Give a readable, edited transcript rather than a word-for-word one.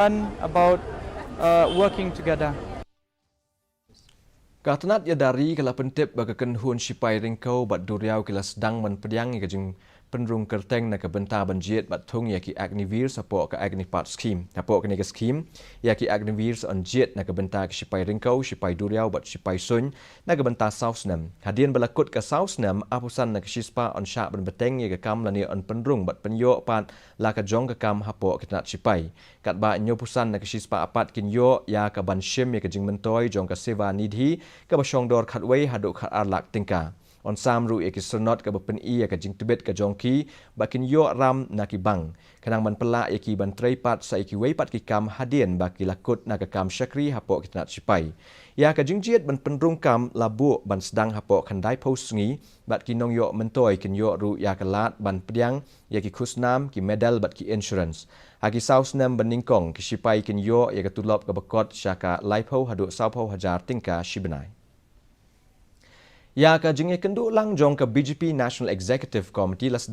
about working together. Katanat ya dari kala pentip bagakan hun sipai ringkau bat duriau kila sedang menpediang ya jeng penrung kerteng na kebenta banjit bat thung ya ki agnivir sapok ke agnipat scheme. Sapok ke scheme ya ki agnivir anjit na kebenta ke sipai ringkau, sipai duriau bat sipai sun na kebenta sausnam. Hadian balakut ke sausnam apusan na kesispa on syak benbeteng ya ke kam lani on penrung bat penyok pat la ke jong ke kam hapok kitanat sipai. Kat ba nyopusan na kesispa apat kinyo ya ke ban shim ya ke jeng mentoy jong ke seva nidhi ke basyong dor khatway haduk khat arlak tingka. On samru ya ki sernot ke bepen i ya ke jing tibet ke jongki bakin yo ram na ki bang. Kenang ban pelak ya ki ban treipat sa iki weipat ki kam hadien baki lakut na ke kam syakri hapok kitanat sipai. Ya ke jing jiet ban penrung kam labu ban sedang hapok khandai pos ngi bat ki nong yo mentoy kin yo ru ya ke lat ban pediang ya ki khusnam ki medal bat ki insurance. Hagi sausnam ban ningkong ki sipai kin yo ya ke tulop ke bekot syaka laipo haduk saupo hajar tingka shibenai. Ya ke jing kenduk lang jong ke BJP National Executive Committee la sedang